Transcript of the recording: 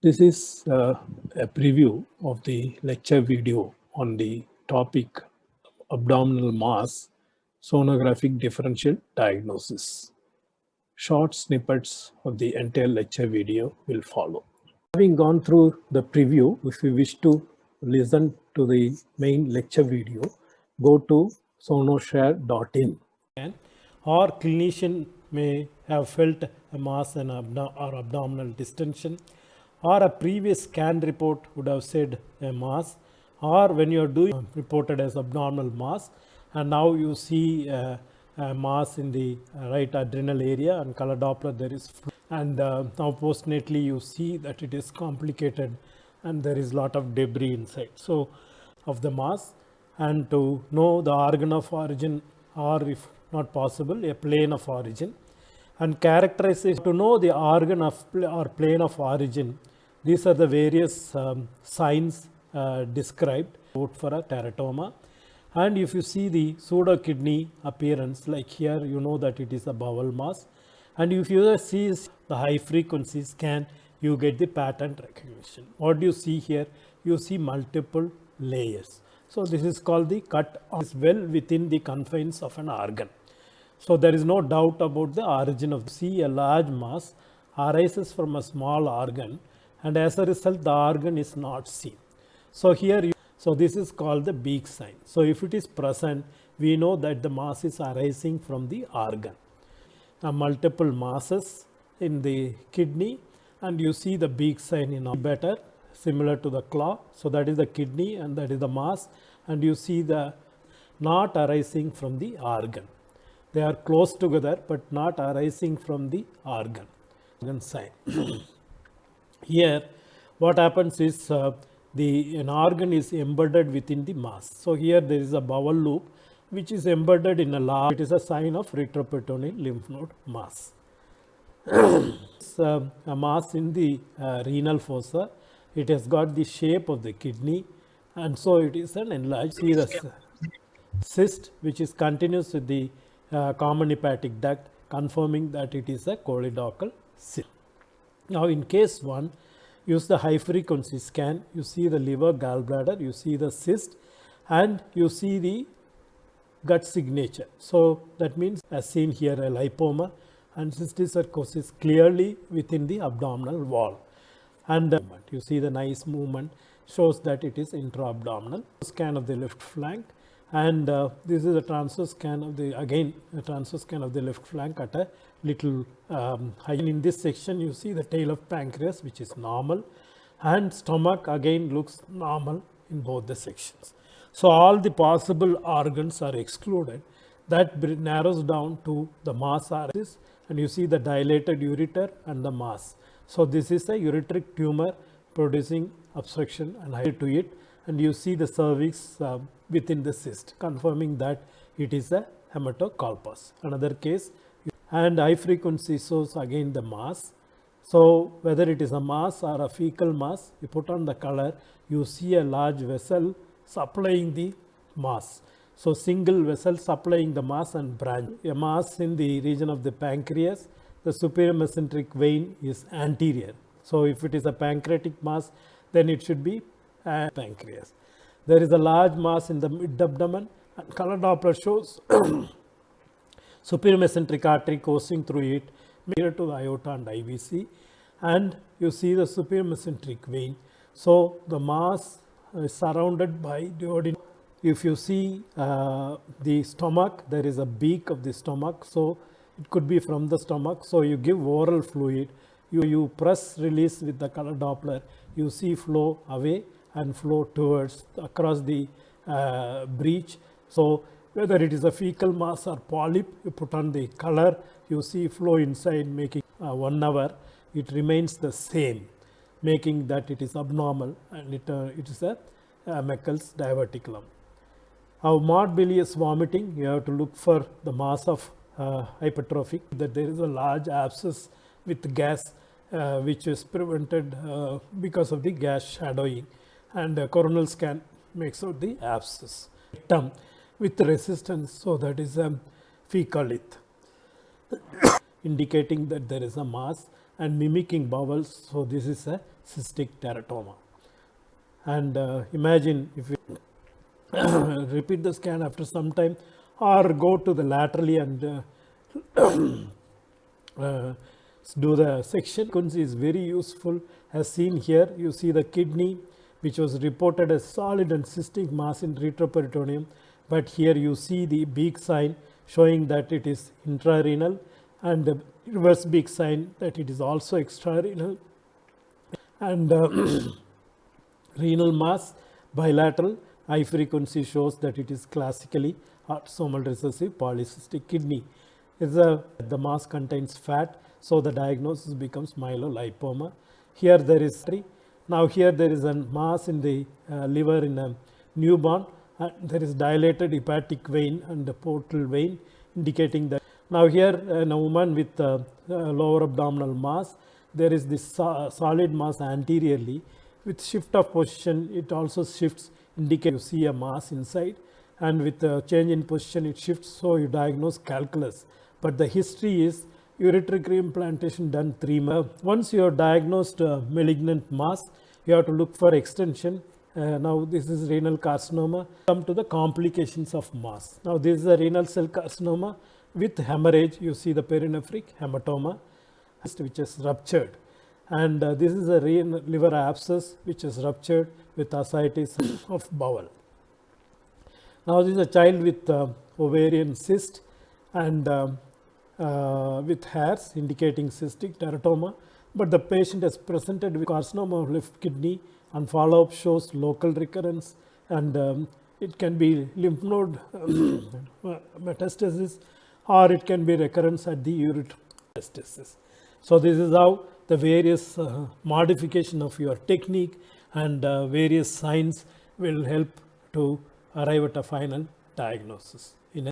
This is a preview of the lecture video on the topic abdominal mass sonographic differential diagnosis. Short snippets of the entire lecture video will follow. Having gone through the preview, if you wish to listen to the main lecture video, go to sonoshare.in. Or clinician may have felt a mass and or abdominal distension, or a previous scan report would have said a mass, or when you are doing reported as abdominal mass and now you see a mass in the right adrenal area and color Doppler there is and now postnatally you see that it is complicated and there is lot of debris inside so of the mass, and to know the organ of origin or if not possible a plane of origin, and characterization to know the organ of or plane of origin. These are the various signs described for a teratoma. And if you see the pseudo kidney appearance, like here, you know that it is a bowel mass. And if you see the high frequency scan, you get the pattern recognition. What do you see here? You see multiple layers. So this is called the cut is well within the confines of an organ. So there is no doubt about the origin of see a large mass arises from a small organ, and as a result the organ is not seen. So here so this is called the beak sign. So if it is present, we know that the mass is arising from the organ. Multiple masses in the kidney, and you see the beak sign in better similar to the claw. So that is the kidney and that is the mass, and you see the not arising from the organ. They are close together but not arising from the organ sign. Here what happens is an organ is embedded within the mass. So here there is a bowel loop which is embedded in a large, it is a sign of retroperitoneal lymph node mass. It's a mass in the renal fossa. It has got the shape of the kidney, and so it is an enlarged. See the cyst which is continuous with the common hepatic duct, confirming that it is a choledochal cyst. Now in case 1, use the high frequency scan, you see the liver, gallbladder, you see the cyst, and you see the gut signature. So that means as seen here a lipoma and cysticercosis clearly within the abdominal wall. And you see the nice movement shows that it is intra-abdominal. Scan of the left flank, and this is a transverse scan of the again a transverse scan of the left flank at a little high. In this section you see the tail of pancreas which is normal, and stomach again looks normal in both the sections. So all the possible organs are excluded. That narrows down to the mass arises, and you see the dilated ureter and the mass. So this is a ureteric tumor producing obstruction and high to it, and you see the cervix within the cyst, confirming that it is a hematocolpos. Another case, and high frequency shows again the mass. So whether it is a mass or a fecal mass, you put on the color, you see a large vessel supplying the mass. So single vessel supplying the mass and branch. A mass in the region of the pancreas, the superior mesenteric vein is anterior. So if it is a pancreatic mass, then it should be pancreas. There is a large mass in the mid-abdomen, and color Doppler shows superior mesenteric artery coursing through it, near to the aorta and IVC, and you see the superior mesenteric vein. So the mass is surrounded by duodenum. If you see the stomach, there is a beak of the stomach, so it could be from the stomach. So you give oral fluid, you press release with the color Doppler, you see flow away and flow towards across the breech. So whether it is a fecal mass or polyp, you put on the color, you see flow inside making 1 hour, it remains the same, making that it is abnormal, and it is a Meckel's diverticulum. Now mod bilious vomiting, you have to look for the mass of hypertrophic, that there is a large abscess with gas which is prevented because of the gas shadowing, and a coronal scan makes out the abscess with resistance, so that is a fecalith indicating that there is a mass, and mimicking bowels, so this is a cystic teratoma. And imagine if we repeat the scan after some time, or go to the laterally and do the section. Sequence is very useful. As seen here, you see the kidney, which was reported as solid and cystic mass in retroperitoneum, but here you see the beak sign showing that it is intrarenal, and the reverse beak sign that it is also extrarenal, and renal mass bilateral. High frequency shows that it is classically autosomal recessive polycystic kidney. The mass contains fat, so the diagnosis becomes myelolipoma. Here there is now here there is a mass in the liver in a newborn, and there is dilated hepatic vein and the portal vein, indicating that. Now here in a woman with lower abdominal mass, there is this solid mass anteriorly. With shift of position, it also shifts, indicate you see a mass inside, and with change in position it shifts, so you diagnose calculus. But the history is ureteric reimplantation done 3 months. Once you have diagnosed malignant mass, you have to look for extension. Now this is renal carcinoma. Come to the complications of mass. Now this is a renal cell carcinoma with hemorrhage. You see the perinephric hematoma which is ruptured, and this is a liver abscess which is ruptured with ascites of bowel. Now this is a child with ovarian cyst and with hairs indicating cystic teratoma, but the patient has presented with carcinoma of left kidney, and follow-up shows local recurrence, and it can be lymph node metastasis, or it can be recurrence at the ureter metastasis. So this is how the various modification of your technique and various signs will help to arrive at a final diagnosis.